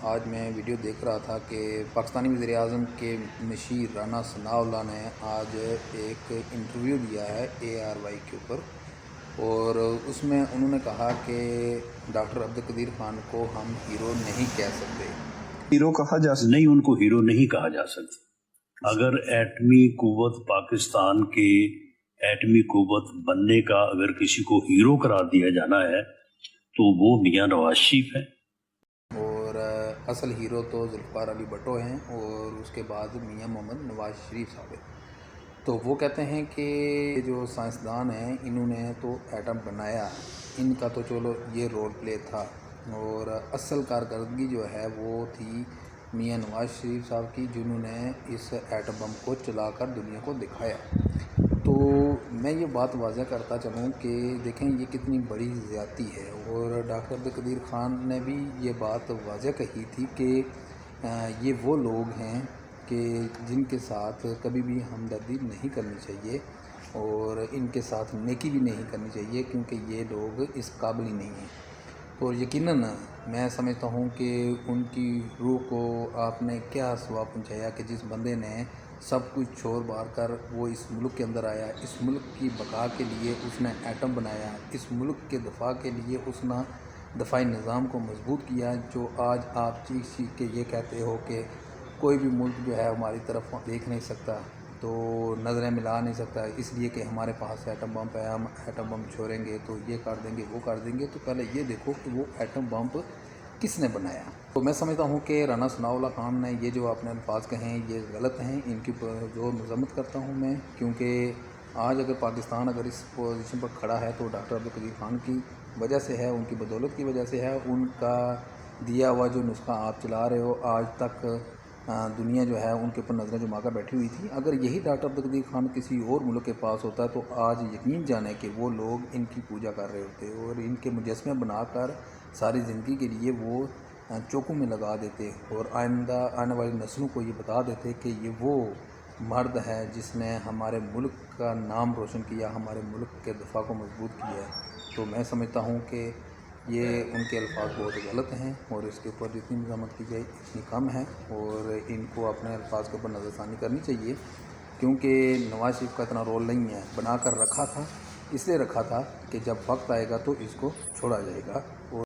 آج میں ویڈیو دیکھ رہا تھا کہ پاکستانی وزیر اعظم کے مشیر رانا ثناء اللہ نے آج ایک انٹرویو دیا ہے ARY کے اوپر، اور اس میں انہوں نے کہا کہ ڈاکٹر عبدالقدیر خان کو ہم ہیرو نہیں کہہ سکتے۔ ہیرو کہا جا سکتا نہیں، ان کو ہیرو نہیں کہا جا سکتا۔ اگر ایٹمی قوت پاکستان کے ایٹمی قوت بننے کا اگر کسی کو ہیرو قرار دیا جانا ہے تو وہ میاں نواز شریف ہیں، اور اصل ہیرو تو ذوالفقار علی بھٹو ہیں، اور اس کے بعد میاں محمد نواز شریف صاحب ہیں۔ تو وہ کہتے ہیں کہ جو سائنسدان ہیں انہوں نے تو ایٹم بنایا، ان کا تو چلو یہ رول پلے تھا، اور اصل کارکردگی جو ہے وہ تھی میاں نواز شریف صاحب کی، جنہوں نے اس ایٹم بم کو چلا کر دنیا کو دکھایا۔ تو میں یہ بات واضح کرتا چلوں کہ دیکھیں یہ کتنی بڑی زیادتی ہے، اور ڈاکٹر عبدالقدیر خان نے بھی یہ بات واضح کہی تھی کہ یہ وہ لوگ ہیں کہ جن کے ساتھ کبھی بھی ہمدردی نہیں کرنی چاہیے، اور ان کے ساتھ نیکی بھی نہیں کرنی چاہیے، کیونکہ یہ لوگ اس قابل ہی نہیں ہیں۔ اور یقیناً میں سمجھتا ہوں کہ ان کی روح کو آپ نے کیا ثواب پہنچایا کہ جس بندے نے سب کچھ چھوڑ بار کر وہ اس ملک کے اندر آیا، اس ملک کی بقا کے لیے اس نے ایٹم بنایا، اس ملک کے دفاع کے لیے اس نے دفاعی نظام کو مضبوط کیا، جو آج آپ چیخ چیخ کے یہ کہتے ہو کہ کوئی بھی ملک جو ہے ہماری طرف دیکھ نہیں سکتا، تو نظریں ملا نہیں سکتا، اس لیے کہ ہمارے پاس ایٹم بم ہے، ہم ایٹم بم چھوڑیں گے تو یہ کر دیں گے وہ کر دیں گے۔ تو پہلے یہ دیکھو کہ وہ ایٹم بم کس نے بنایا۔ تو میں سمجھتا ہوں کہ رانا ثناء اللہ خان نے یہ جو آپ نے الفاظ کہے ہیں یہ غلط ہیں، ان کی جو مذمت کرتا ہوں میں، کیونکہ آج اگر پاکستان اگر اس پوزیشن پر کھڑا ہے تو ڈاکٹر عبدالقدیر خان کی وجہ سے ہے، ان کی بدولت کی وجہ سے ہے، ان کا دیا ہوا جو نسخہ آپ چلا رہے ہو آج تک دنیا جو ہے ان کے اوپر نظریں جما کر بیٹھی ہوئی تھی۔ اگر یہی ڈاکٹر عبدالقدیر خان کسی اور ملک کے پاس ہوتا تو آج یقین جانے کہ وہ لوگ ان کی پوجا کر رہے ہوتے اور ان کے مجسمے بنا کر ساری زندگی کے لیے وہ چوکوں میں لگا دیتے، اور آنے والی نسلوں کو یہ بتا دیتے کہ یہ وہ مرد ہے جس نے ہمارے ملک کا نام روشن کیا، ہمارے ملک کے دفاع کو مضبوط کیا ہے۔ تو میں سمجھتا ہوں کہ یہ ان کے الفاظ بہت غلط ہیں، اور اس کے اوپر جتنی مذمت کی جائے اتنی کم ہے، اور ان کو اپنے الفاظ کے اوپر نظر ثانی کرنی چاہیے، کیونکہ نواز شریف کا اتنا رول نہیں ہے، بنا کر رکھا تھا، اس لیے رکھا تھا کہ جب وقت آئے گا تو اس کو چھوڑا جائے گا۔ اور